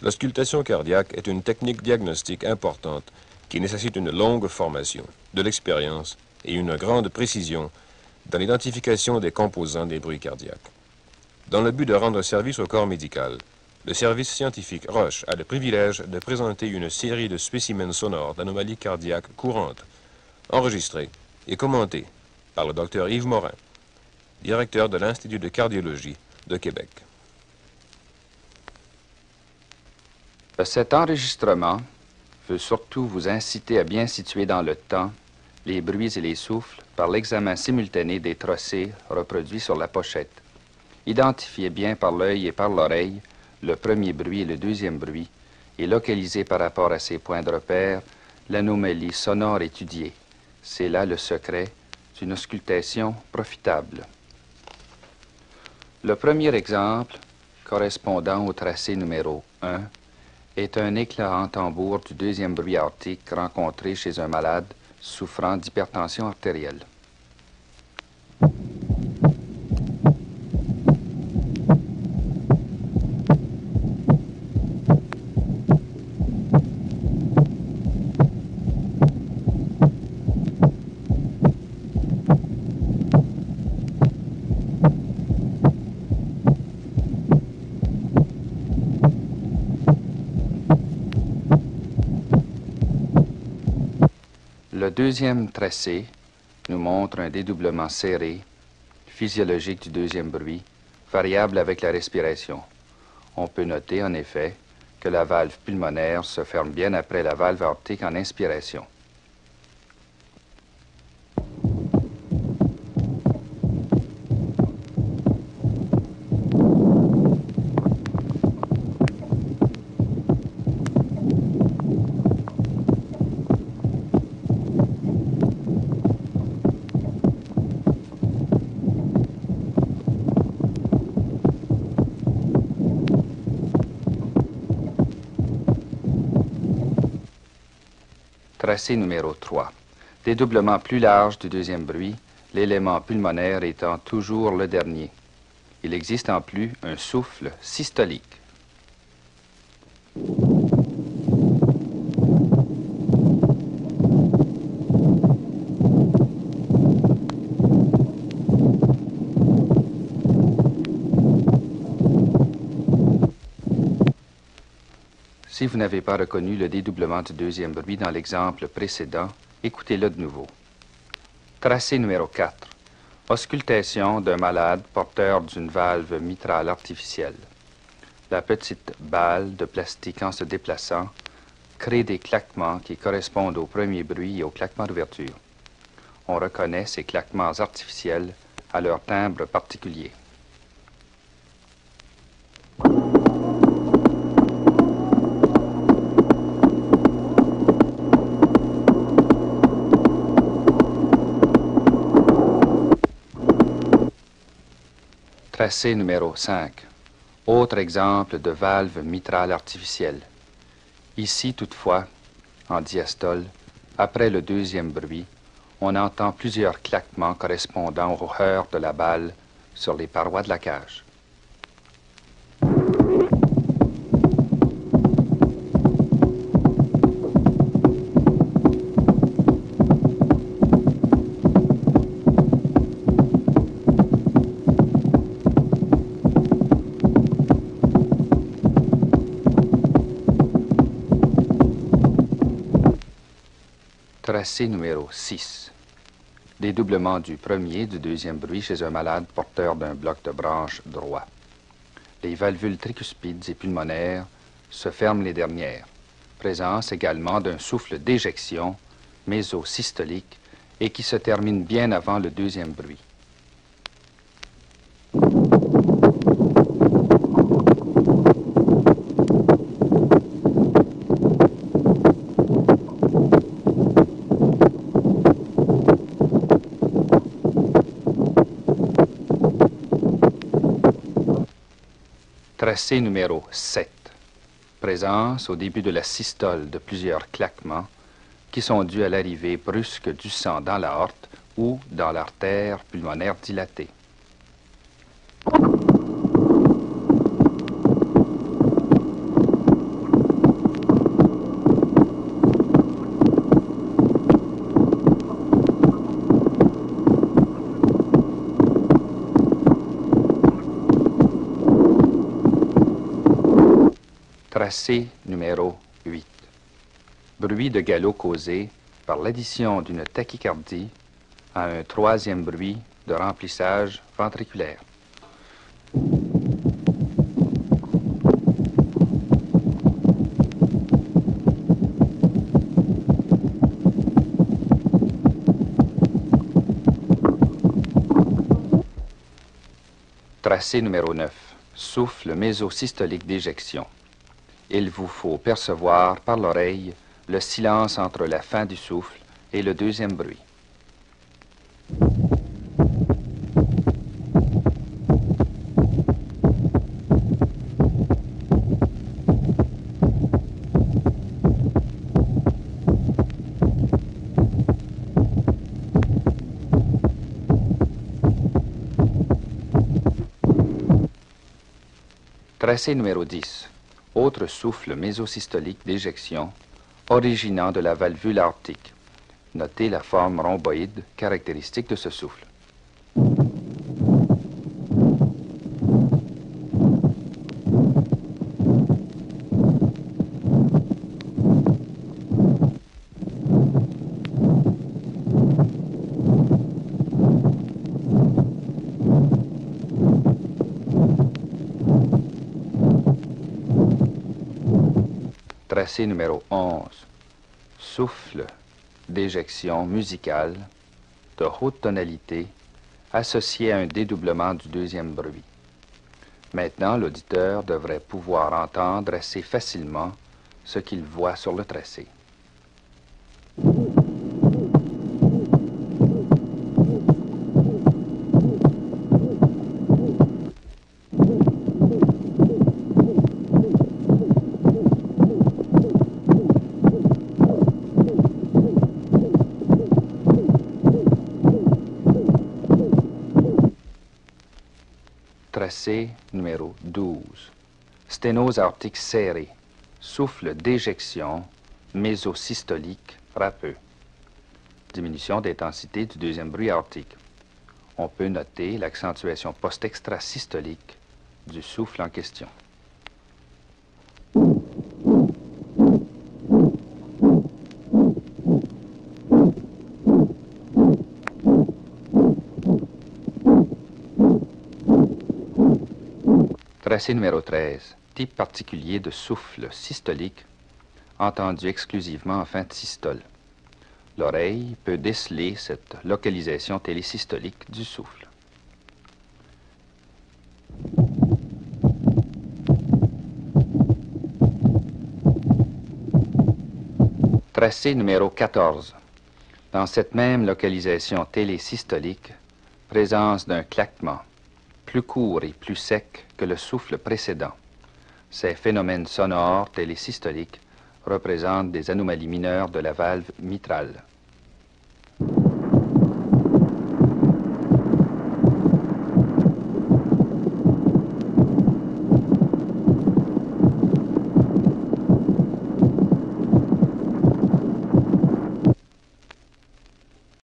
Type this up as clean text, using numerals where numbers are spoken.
L'auscultation cardiaque est une technique diagnostique importante qui nécessite une longue formation, de l'expérience et une grande précision dans l'identification des composants des bruits cardiaques. Dans le but de rendre service au corps médical, le service scientifique Roche a le privilège de présenter une série de spécimens sonores d'anomalies cardiaques courantes, enregistrés et commentés par le Dr Yves Morin, directeur de l'Institut de cardiologie de Québec. Cet enregistrement veut surtout vous inciter à bien situer dans le temps les bruits et les souffles par l'examen simultané des trossées reproduits sur la pochette. Identifiez bien par l'œil et par l'oreille le premier bruit et le deuxième bruit et localisez par rapport à ces points de repère l'anomalie sonore étudiée. C'est là le secret d'une auscultation profitable. Le premier exemple, correspondant au tracé numéro 1, est un éclat en tambour du deuxième bruit aortique rencontré chez un malade souffrant d'hypertension artérielle. Le deuxième tracé nous montre un dédoublement serré, physiologique du deuxième bruit, variable avec la respiration. On peut noter en effet que la valve pulmonaire se ferme bien après la valve aortique en inspiration. Tracé numéro 3. Dédoublement plus large du deuxième bruit, l'élément pulmonaire étant toujours le dernier. Il existe en plus un souffle systolique. Si vous n'avez pas reconnu le dédoublement du deuxième bruit dans l'exemple précédent, écoutez-le de nouveau. Tracé numéro 4. Auscultation d'un malade porteur d'une valve mitrale artificielle. La petite balle de plastique en se déplaçant crée des claquements qui correspondent au premier bruit et au claquement d'ouverture. On reconnaît ces claquements artificiels à leur timbre particulier. Tracé numéro 5. Autre exemple de valve mitrale artificielle. Ici, toutefois, en diastole, après le deuxième bruit, on entend plusieurs claquements correspondant au heurt de la balle sur les parois de la cage. Tracé numéro 6. Dédoublement du premier et du deuxième bruit chez un malade porteur d'un bloc de branche droit. Les valvules tricuspides et pulmonaires se ferment les dernières. Présence également d'un souffle d'éjection mésosystolique et qui se termine bien avant le deuxième bruit. Tracé numéro 7. Présence au début de la systole de plusieurs claquements qui sont dus à l'arrivée brusque du sang dans l'aorte ou dans l'artère pulmonaire dilatée. Tracé numéro 8. Bruit de galop causé par l'addition d'une tachycardie à un troisième bruit de remplissage ventriculaire. Tracé numéro 9. Souffle mésosystolique d'éjection. Il vous faut percevoir par l'oreille le silence entre la fin du souffle et le deuxième bruit. Tracé numéro 10. Autre souffle mésosystolique d'éjection originant de la valvule aortique. Notez la forme rhomboïde caractéristique de ce souffle. Tracé numéro 11. Souffle d'éjection musicale de haute tonalité associé à un dédoublement du deuxième bruit. Maintenant, l'auditeur devrait pouvoir entendre assez facilement ce qu'il voit sur le tracé. Tracé numéro 12. Sténose aortique serrée. Souffle d'éjection mésosystolique râpeux. Diminution d'intensité du deuxième bruit aortique. On peut noter l'accentuation post-extrasystolique du souffle en question. Tracé numéro 13. Type particulier de souffle systolique, entendu exclusivement en fin de systole. L'oreille peut déceler cette localisation télésystolique du souffle. Tracé numéro 14. Dans cette même localisation télésystolique, présence d'un claquement, plus court et plus sec que le souffle précédent. Ces phénomènes sonores télésystoliques représentent des anomalies mineures de la valve mitrale.